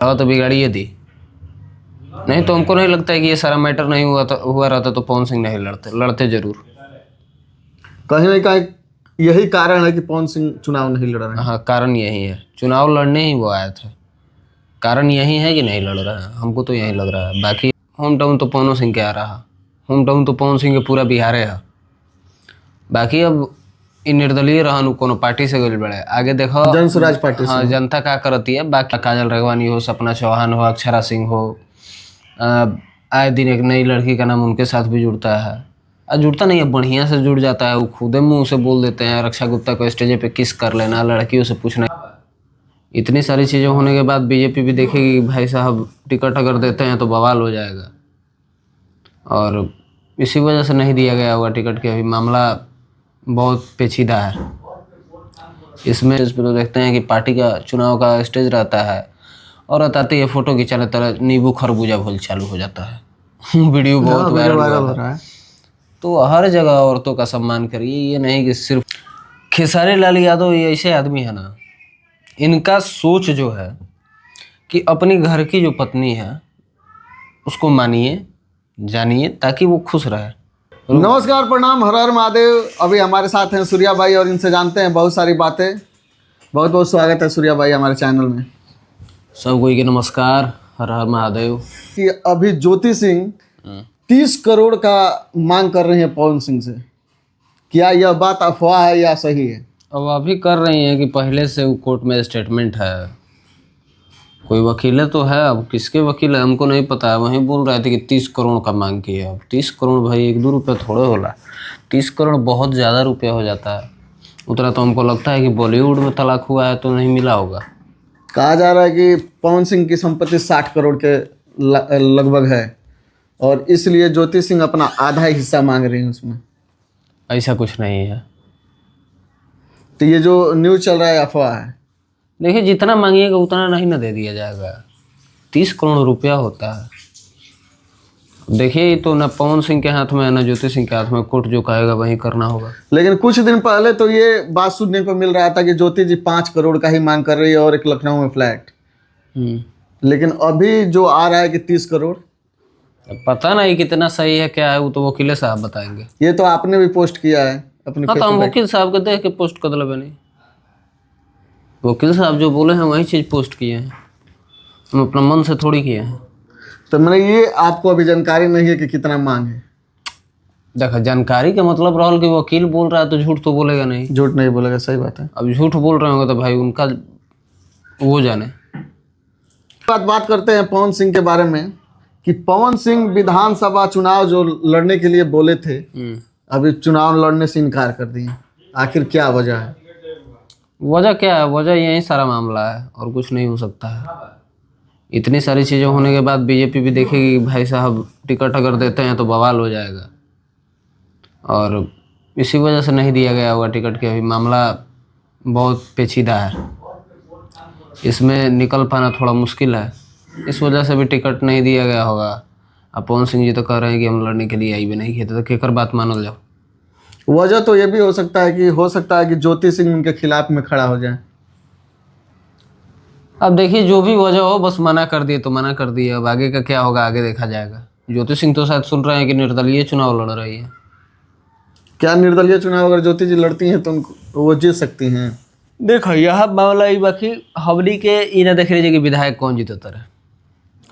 तो बिगाड़ी थी। नहीं तो हमको नहीं लगता है कि ये सारा मैटर नहीं हुआ रहता तो पवन सिंह नहीं लड़ते जरूर। कहीं ना कहीं यही कारण है कि पवन सिंह चुनाव नहीं लड़ रहे हैं। हाँ, कारण यही है, चुनाव लड़ने ही वो आया था, कारण यही है कि नहीं लड़ रहा है, हमको तो यही लग रहा है। बाकी होम टाउन तो पवन सिंह के आ रहा, होम टाउन तो पवन सिंह के पूरा बिहार है। बाकी अब इ निर्दलीय रहन कोनो पार्टी से गल बड़े आगे देखो जन स्वराज पार्टी से। हाँ, जनता क्या करती है। बाकी काजल रेगवानी हो, सपना चौहान हो, अक्षरा सिंह हो, आए दिन एक नई लड़की का नाम उनके साथ भी जुड़ता है। जुड़ता नहीं है, बढ़िया से जुड़ जाता है। वो खुद मुंह से बोल देते हैं रक्षा गुप्ता को स्टेज पे किस कर लेना, लड़कियों से पूछना। इतनी सारी चीज़ें होने के बाद बीजेपी भी देखेगी भाई साहब टिकट अगर देते हैं तो बवाल हो जाएगा, और इसी वजह से नहीं दिया गया होगा टिकट। के अभी मामला बहुत पेचीदा है। इसमें तो देखते हैं कि पार्टी का चुनाव का स्टेज रहता है, और आते ही फोटो खिंचाने तरह नींबू खरबूजा भूल चालू हो जाता है। वीडियो बहुत वायरल हो रहा है। तो हर जगह औरतों का सम्मान करिए, ये नहीं कि सिर्फ खेसारी लाल यादव ये ऐसे आदमी है ना, इनका सोच जो है कि अपनी घर की जो पत्नी है उसको मानिए जानिए ताकि वो खुश रहे। नमस्कार, प्रणाम, हर हर महादेव। अभी हमारे साथ हैं सूर्या भाई और इनसे जानते हैं बहुत सारी बातें। बहुत बहुत स्वागत है सूर्या भाई हमारे चैनल में। सब कोई के नमस्कार, हर हर महादेव। कि अभी ज्योति सिंह 30 करोड़ का मांग कर रही है पवन सिंह से, क्या यह बात अफवाह है या सही है? अब अभी कर रही हैं कि पहले से वो कोर्ट में स्टेटमेंट है, कोई वकील तो है। अब किसके वकील है हमको नहीं पता है। वहीं बोल रहे थे कि 30 करोड़ का मांग किया है। अब 30 करोड़ भाई 1-2 रुपये थोड़े होला, 30 करोड़ बहुत ज़्यादा रुपया हो जाता है। उतना तो हमको लगता है कि बॉलीवुड में तलाक हुआ है तो नहीं मिला होगा। कहा जा रहा है कि पवन सिंह की संपत्ति 60 करोड़ के लगभग है, और इसलिए ज्योति सिंह अपना आधा हिस्सा मांग रही है उसमें। ऐसा कुछ नहीं है। तो ये जो न्यूज़ चल रहा है अफवाह है। देखिए, जितना मांगिएगा उतना नहीं ना दे दिया जाएगा। 30 करोड़ रुपया होता है। देखिए, ये तो ना पवन सिंह के हाथ में है ना ज्योति सिंह के हाथ में। कोर्ट जो कहेगा वही करना होगा। लेकिन कुछ दिन पहले तो ये बात सुनने को मिल रहा था कि ज्योति जी 5 करोड़ का ही मांग कर रही है और एक लखनऊ में फ्लैट। लेकिन अभी जो आ रहा है कि 30 करोड़, पता नहीं कितना सही है क्या है, वो तो वकील साहब बताएंगे। ये तो आपने भी पोस्ट किया है अपने। हाँ, तो हम वकील साहब को देख के पोस्ट कर दिला नहीं। वकील साहब जो बोले हैं वही चीज़ पोस्ट किए हैं, हम अपना मन से थोड़ी किए हैं। तो मैंने ये आपको अभी जानकारी नहीं है कि कितना मांग है? देखा, जानकारी का मतलब रहल कि वकील बोल रहा है तो झूठ तो बोलेगा नहीं। झूठ नहीं बोलेगा, सही बात है। अब झूठ बोल रहे होंगे तो भाई उनका वो जाने। बात करते हैं पवन सिंह के बारे में कि पवन सिंह विधानसभा चुनाव जो लड़ने के लिए बोले थे, अभी चुनाव लड़ने से इनकार कर दिए। आखिर क्या वजह है? वजह क्या है? वजह यही सारा मामला है और कुछ नहीं हो सकता है। इतनी सारी चीज़ें होने के बाद बीजेपी भी देखेगी कि भाई साहब टिकट अगर देते हैं तो बवाल हो जाएगा, और इसी वजह से नहीं दिया गया होगा टिकट। के अभी मामला बहुत पेचीदा है, इसमें निकल पाना थोड़ा मुश्किल है। इस वजह से भी टिकट नहीं दिया गया होगा। अब पवन सिंह जी तो कह रहे हैं कि हम लड़ने के लिए आई भी नहीं खेते, तो केकर बात मानल जाओ। वजह तो ये भी हो सकता है कि ज्योति सिंह उनके खिलाफ में खड़ा हो जाए। अब देखिए, जो भी वजह हो, बस मना कर दिए तो मना कर दिए। अब आगे का क्या होगा आगे देखा जाएगा। ज्योति सिंह तो शायद सुन रहे हैं कि निर्दलीय चुनाव लड़ रही है। क्या निर्दलीय चुनाव अगर ज्योति जी लड़ती हैं तो वो जीत सकती हैं? देखो, यह मामला ही बाकी हमनी के ये ना देख लीजिए कि विधायक कौन जीतता रहे।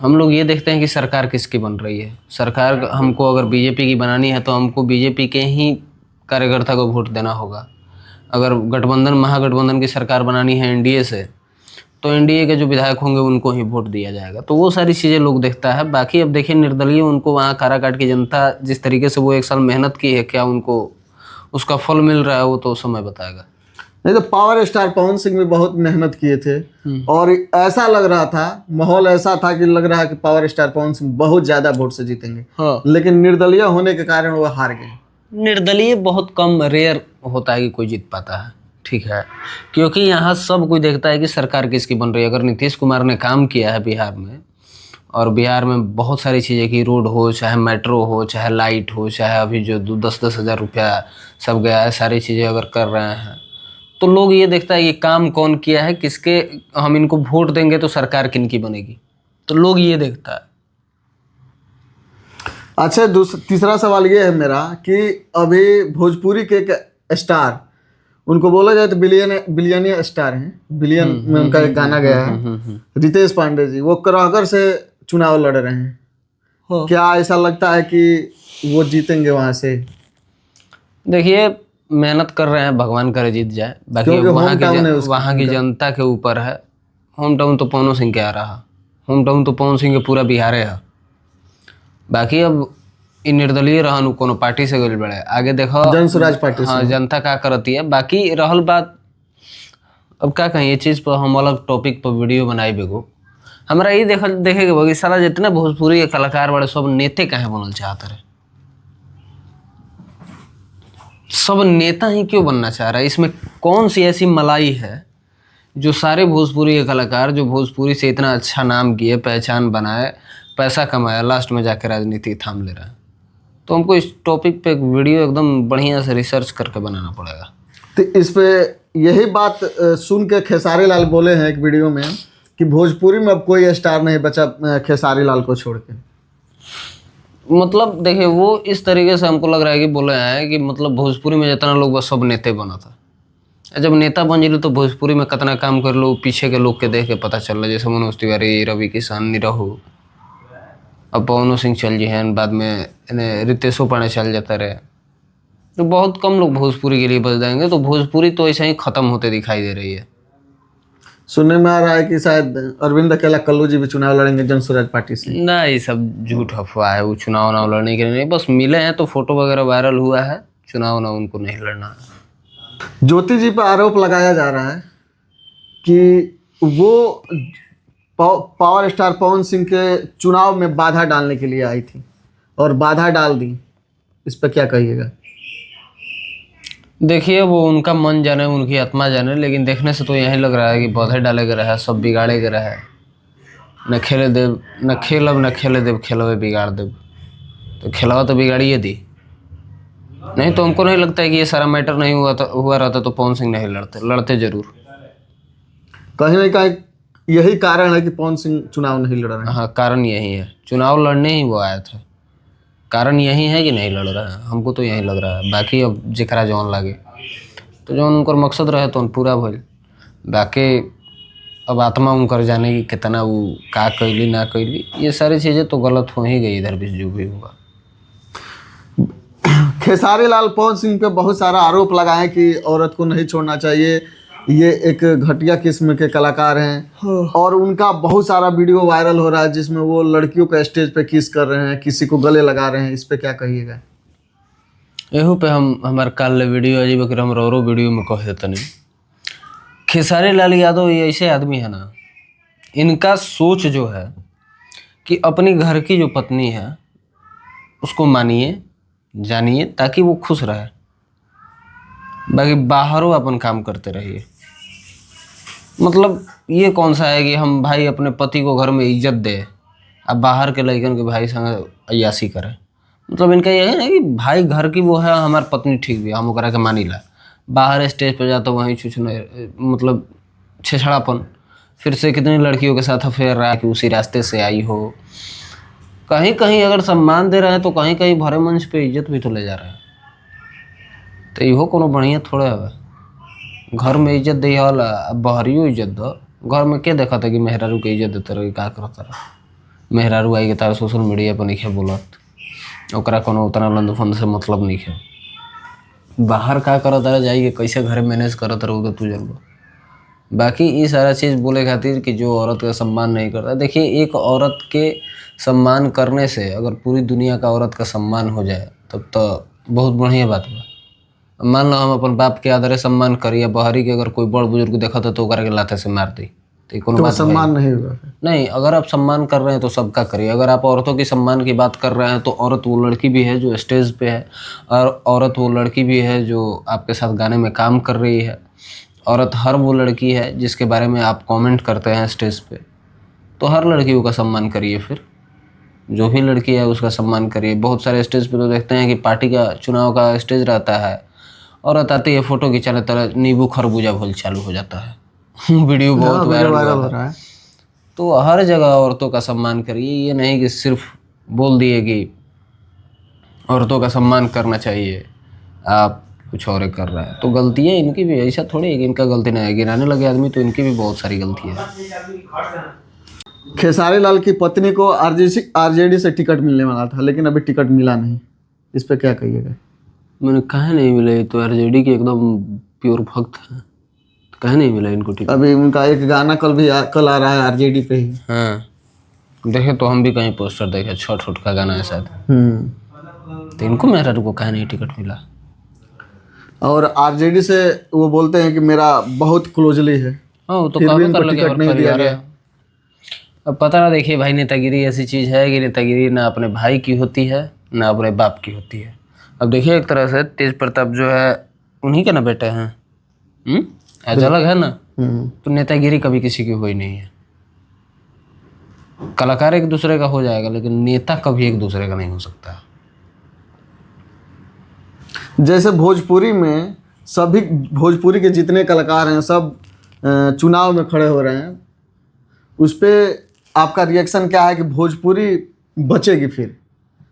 हम लोग ये देखते हैं कि सरकार किसकी बन रही है। सरकार हमको अगर बीजेपी की बनानी है तो हमको बीजेपी के ही कार्यकर्ता को वोट देना होगा। अगर गठबंधन महागठबंधन की सरकार बनानी है एनडीए से, तो एनडीए के जो विधायक होंगे उनको ही वोट दिया जाएगा। तो वो सारी चीज़ें लोग देखता है। बाकी अब देखिए, निर्दलीय उनको वहाँ काराकाट की जनता जिस तरीके से वो 1 साल मेहनत की है, क्या उनको उसका फल मिल रहा है वो तो समय बताएगा। नहीं तो पावर स्टार पवन सिंह भी बहुत मेहनत किए थे, और ऐसा लग रहा था, माहौल ऐसा था कि लग रहा है कि पावर स्टार पवन सिंह बहुत ज़्यादा वोट से जीतेंगे। हाँ। लेकिन निर्दलीय होने के कारण वो हार गए। निर्दलीय बहुत कम, रेयर होता है कि कोई जीत पाता है, ठीक है, क्योंकि यहाँ सब कोई देखता है कि सरकार किसकी बन रही है। अगर नीतीश कुमार ने काम किया है बिहार में, और बिहार में बहुत सारी चीज़ें की, रोड हो, चाहे मेट्रो हो, चाहे लाइट हो, चाहे अभी जो 10-10 हज़ार रुपया सब गया है, सारी चीज़ें अगर कर रहे हैं तो लोग ये देखता है कि काम कौन किया है, किसके हम इनको वोट देंगे तो सरकार किनकी बनेगी, तो लोग ये देखता है। अच्छा, तीसरा सवाल ये है मेरा कि अभी भोजपुरी के एक स्टार, उनको बोला जाए तो बिलियनियर स्टार हैं, बिलियन में उनका एक गाना गया है, रितेश पांडे जी, वो कराहगढ़ से चुनाव लड़ रहे हैं। क्या ऐसा लगता है कि वो जीतेंगे वहां से? देखिए, मेहनत कर रहे हैं, भगवान करे जीत जाए, बाकी क्योंकि वहाँ की जनता के ऊपर है। होम टाउन तो पवन सिंह के आ रहा, होम टाउन तो पवन सिंह के पूरा बिहारे है। बाकी अब इ निर्दलीय रहन कोनो पार्टी से गइल बड़े, आगे देखो जन स्वराज पार्टी हाँ से। जनता का करती है। बाकी रहल बात, अब क्या कहें, ये चीज़ पर हम अलग टॉपिक पर वीडियो बनाई बेगो। हमारा ये देखे कि सारा जितने भोजपुरी के कलाकार बड़े सब नेते काहे बनल चाहते रहे, सब नेता ही क्यों बनना चाह रहा है? इसमें कौन सी ऐसी मलाई है जो सारे भोजपुरी के कलाकार जो भोजपुरी से इतना अच्छा नाम किए, पहचान बनाए, पैसा कमाया, लास्ट में जाकर राजनीति थाम ले रहा है? तो हमको इस टॉपिक पे एक वीडियो एकदम बढ़िया से रिसर्च करके बनाना पड़ेगा। तो इस पे यही बात सुन के खेसारी लाल बोले हैं एक वीडियो में कि भोजपुरी में अब कोई स्टार नहीं बचा खेसारी लाल को छोड़ के। मतलब देखिए, वो इस तरीके से हमको लग रहा है कि बोले हैं कि मतलब भोजपुरी में जितना लोग बस सब नेते बना था, जब नेता बन जिलो तो भोजपुरी में कितना काम कर लो पीछे के लोग के देख के पता चल रहा। जैसे मनोज तिवारी, रवि किशन, निरहू, अब पवन सिंह चल जी हैं, बाद में रितेशो पांडे चल जाता रहे, तो बहुत कम लोग भोजपुरी के लिए बच जाएंगे। तो भोजपुरी तो ऐसे ही खत्म होते दिखाई दे रही है। सुनने में आ रहा है कि शायद अरविंद अकेला कल्लू जी भी चुनाव लड़ेंगे जन स्वराज पार्टी से। ना, ये सब झूठ अफवाह है। वो चुनाव ना लड़ने के लिए नहीं, बस मिले हैं तो फोटो वगैरह वायरल हुआ है, चुनाव ना उनको नहीं लड़ना है। ज्योति जी पर आरोप लगाया जा रहा है कि वो पावर स्टार पवन सिंह के चुनाव में बाधा डालने के लिए आई थी और बाधा डाल दी। इस पर क्या कहिएगा? देखिए, वो उनका मन जाने, उनकी आत्मा जाने, लेकिन देखने से तो यही लग रहा है कि बाधा डाले के रहा, सब बिगाड़े के रहा। न खेले देव, न खेलब, न खेले देव, खेलवे बिगाड़ देव। तो खेलवा तो बिगाड़िए दी। नहीं तो हमको नहीं लगता है कि ये सारा मैटर नहीं हुआ रहता तो पवन सिंह नहीं लड़ते जरूर। कहीं ना कहीं यही कारण है कि पवन सिंह चुनाव नहीं लड़ रहे हैं। हाँ, कारण यही है, चुनाव लड़ने ही वो आया था, कारण यही है कि नहीं लड़ रहा है। हमको तो यही लग रहा है। बाकी अब जेकरा जौन लागे, तो जौन उनकर मकसद रहे तो पूरा भइल। बाकी अब आत्मा उनकर जाने की कितना वो का कैली ना कैली, ये सारी चीज़ें तो गलत हो ही गई इधर भी जो भी हुआ। खेसारी लाल पवन सिंह पे बहुत सारा आरोप लगाए कि औरत को नहीं छोड़ना चाहिए, ये एक घटिया किस्म के कलाकार हैं। और उनका बहुत सारा वीडियो वायरल हो रहा है जिसमें वो लड़कियों को स्टेज पे किस कर रहे हैं, किसी को गले लगा रहे हैं। इस पे क्या कहिएगा? एहू पे हमारे काल वीडियो अजीब हम रो वीडियो में कह देते नहीं। खेसारी लाल यादव ये ऐसे आदमी है ना, इनका सोच जो है कि अपनी घर की जो पत्नी है उसको मानिए, जानिए, ताकि वो खुश रहे, बाकी बाहरों अपन काम करते रहिए। मतलब ये कौन सा है कि हम भाई अपने पति को घर में इज्जत दे, अब बाहर के लड़कन के भाई संग अय्यासी करें। मतलब इनका ये है कि भाई घर की वो है, हमारी पत्नी ठीक भी, हम ओकरा के मानी ला। बाहर स्टेज पर जाता वहीं छुछने, मतलब छेछड़ापन, फिर से कितनी लड़कियों के साथ अफेयर रहा कि उसी रास्ते से आई हो। कहीं कहीं अगर सम्मान दे रहे हैं तो कहीं कहीं भरे मंच पे इज्जत भी तो ले जा रहे हैं। तो इहो कोनो बढ़िया थोड़े है। घर में इज्जत दे वाला, अब बहरियो इज्जत दो। घर में क्या देखा था कि मेहरारू के इज्जत देते रहे, क्या करता रहे? मेहरारू आई के तार सोशल मीडिया पर नहीं बोलत, ओकरा कोनो उतना लंदफंद से मतलब नहीं है। बाहर का करत रहे, जाइए कैसे घर मैनेज करत रहो तो तू जरूर। बाकी ये सारा चीज़ बोले खातिर कि जो औरत का सम्मान नहीं करता। देखिए, एक औरत के सम्मान करने से अगर पूरी दुनिया का औरत का सम्मान हो जाए तब तो बहुत बढ़िया बात बा। मान लो हम अपन बाप के आदरे सम्मान करिए, बहरी के अगर कोई बड़ बुजुर्ग देखा तो ओकरा के लाते से मार दी, तो कोनो बात सम्मान नहीं होगा। नहीं। अगर आप सम्मान कर रहे हैं तो सबका करिए। अगर आप औरतों की सम्मान की बात कर रहे हैं तो औरत वो लड़की भी है जो स्टेज पे है, और औरत वो लड़की भी है जो आपके साथ गाने में काम कर रही है। औरत हर वो लड़की है जिसके बारे में आप कमेंट करते हैं स्टेज पे। तो हर लड़कियों का सम्मान करिए, फिर जो भी लड़की है उसका सम्मान करिए। बहुत सारे स्टेज पे तो देखते हैं कि पार्टी का चुनाव का स्टेज रहता है औरत आती है फोटो खिंचाने, तरह नींबू खरबूजा भूल चालू हो जाता है। वीडियो बहुत वायरल हो रहा है। तो हर जगह औरतों का सम्मान करिए, ये नहीं कि सिर्फ बोल दिए कि औरतों का सम्मान करना चाहिए, आप कुछ और कर रहा है। तो गलती है इनकी भी, ऐसा थोड़ी है कि इनका गलती नहीं है, गिराने लगे आदमी तो इनकी भी बहुत सारी गलती है। खेसारी लाल की पत्नी को आरजेडी से टिकट मिलने वाला था, लेकिन अभी टिकट मिला नहीं, इस पे क्या कहिएगा? मैंने कहे नहीं मिले, तो आरजेडी के एकदम प्योर भक्त है, तो कहे नहीं मिला इनको टिकट। अभी उनका एक गाना कल आ रहा है आरजेडी पे ही। हाँ देखे तो हम भी कहीं पोस्टर देखे, छठ का गाना है शायद। तो इनको मेरा को कहे नहीं टिकट मिला। और आरजेडी से वो बोलते हैं कि मेरा बहुत क्लोजली है, हाँ वो तो फिर भी काम उनको कर लगे टिकट और नहीं दिया परिवार गया। है। अब पता ना, देखिए भाई, नेतागिरी ऐसी चीज़ है कि नेतागिरी ना अपने भाई की होती है ना अपने बाप की होती है। अब देखिए एक तरह से तेज प्रताप जो है उन्हीं के ना बेटे हैं, आज अलग है ना। तो नेतागिरी कभी किसी की हुई नहीं है। कलाकार एक दूसरे का हो जाएगा, लेकिन नेता कभी एक दूसरे का नहीं हो सकता। जैसे भोजपुरी में सभी भोजपुरी के जितने कलाकार हैं सब चुनाव में खड़े हो रहे हैं, उस पे आपका रिएक्शन क्या है कि भोजपुरी बचेगी? फिर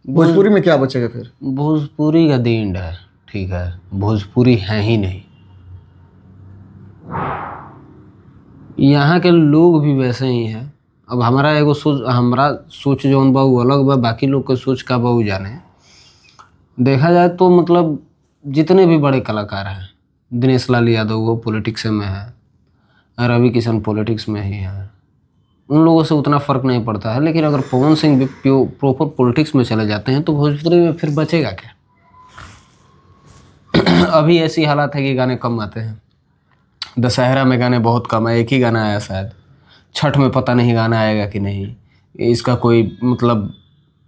भोजपुरी में क्या बचेगा फिर? भोजपुरी का दींड है, ठीक है, भोजपुरी है ही नहीं। यहाँ के लोग भी वैसे ही हैं। अब हमारा सोच जो बहु अलग बा, बाकी लोग के सोच का बहु जाने। देखा जाए तो मतलब जितने भी बड़े कलाकार हैं, दिनेश लाल यादव वो पॉलिटिक्स में है, रवि किशन पॉलिटिक्स में ही है, उन लोगों से उतना फ़र्क नहीं पड़ता है। लेकिन अगर पवन सिंह भी प्रॉपर पॉलिटिक्स में चले जाते हैं तो भोजपुरी में फिर बचेगा क्या? अभी ऐसी हालत है कि गाने कम आते हैं, दशहरा में गाने बहुत कम है, एक ही गाना आया शायद, छठ में पता नहीं गाना आएगा कि नहीं, इसका कोई मतलब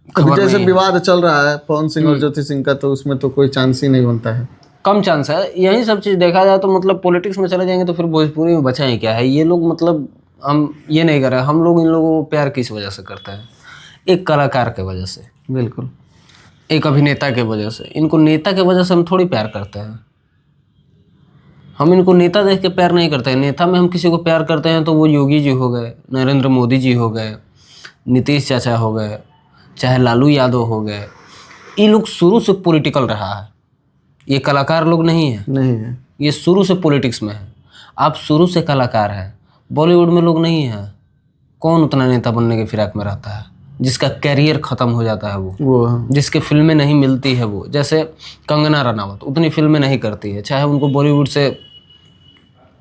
खबर जैसे नहीं। विवाद चल रहा है पवन सिंह और ज्योति सिंह का, तो उसमें तो कोई चांस ही नहीं बनता है, कम चांस है। यही सब चीज़ देखा जाए तो मतलब पॉलिटिक्स में चले जाएंगे तो फिर भोजपुरी में बचा ही क्या है? ये लोग मतलब हम ये नहीं कर रहे, हम लोग इन लोगों को प्यार किस वजह से करते हैं? एक कलाकार के वजह से, बिल्कुल, एक अभिनेता के वजह से। इनको नेता के वजह से हम थोड़ी प्यार करते हैं। हम इनको नेता देख के प्यार नहीं करते हैं। नेता में हम किसी को प्यार करते हैं तो वो योगी जी हो गए, नरेंद्र मोदी जी हो गए, नीतीश चाचा हो गए, चाहे लालू यादव हो गए। ये लोग शुरू से पॉलिटिकल रहा है, ये कलाकार लोग नहीं है, ये शुरू से पॉलिटिक्स में है। आप शुरू से कलाकार हैं, बॉलीवुड में लोग नहीं हैं। कौन उतना नेता बनने के फिराक में रहता है? जिसका कैरियर ख़त्म हो जाता है वो जिसके फिल्में नहीं मिलती है वो, जैसे कंगना रनावत उतनी फिल्में नहीं करती है, चाहे उनको बॉलीवुड से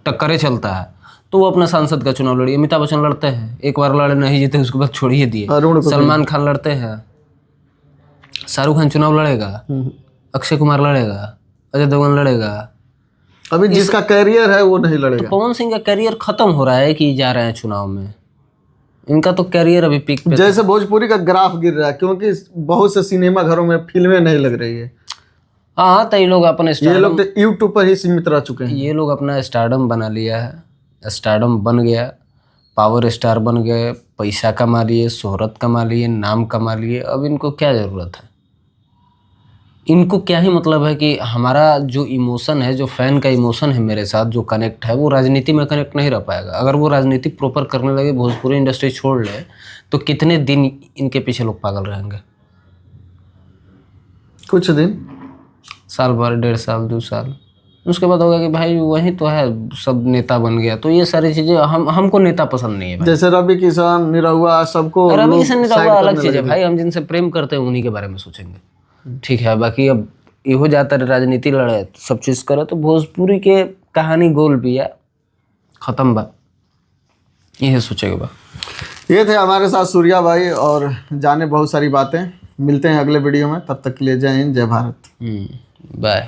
टक्करे चलता है, तो वो अपना सांसद का चुनाव लड़ी। अमिताभ बच्चन लड़ते हैं, एक बार लड़े नहीं जीते उसके बाद छोड़िए दिए। सलमान खान लड़ते हैं, शाहरुख खान चुनाव लड़ेगा, अक्षय कुमार लड़ेगा, अजय देवगन लड़ेगा। अभी जिसका कैरियर है वो नहीं लड़ेगा। तो पवन सिंह का कैरियर खत्म हो रहा है कि जा रहे हैं चुनाव में? इनका तो कैरियर अभी पीक पे। जैसे भोजपुरी का ग्राफ गिर रहा है क्योंकि बहुत से सिनेमा घरों में फिल्में नहीं लग रही है। हाँ, तो ये लोग अपने ये लोग तो यूट्यूब पर ही सीमित रह चुके हैं। ये लोग अपना स्टारडम बना लिया है, स्टारडम बन गया, पावर स्टार बन गए, पैसा कमा लिए, शोहरत कमा लिए, नाम कमा लिए। अब इनको क्या ज़रूरत है? इनको क्या ही मतलब है कि हमारा जो इमोशन है, जो फैन का इमोशन है मेरे साथ जो कनेक्ट है, वो राजनीति में कनेक्ट नहीं रह पाएगा। अगर वो राजनीति प्रॉपर करने लगे, भोजपुरी इंडस्ट्री छोड़ ले, तो कितने दिन इनके पीछे लोग पागल रहेंगे? कुछ दिन, साल भर, 1.5 साल, 2 साल, उसके बाद होगा कि भाई वही तो है, सब नेता बन गया। तो ये सारी चीज़ें हमको नेता पसंद नहीं है भाई। जैसे रवि किशन, निरहुआ, सबको रवि किशन निरहुआ अलग चीज़ है भाई, हम जिनसे प्रेम करते हैं उन्हीं के बारे में सोचेंगे, ठीक है। बाकी अब इहो जाता है राजनीति लड़े, सब चीज़ करे, तो भोजपुरी के कहानी गोल भी है, ख़त्म बा, यही सोचेगा बा। ये थे हमारे साथ सूर्या भाई, और जाने बहुत सारी बातें। मिलते हैं अगले वीडियो में, तब तक के लिए जय हिंद, जय भारत, बाय।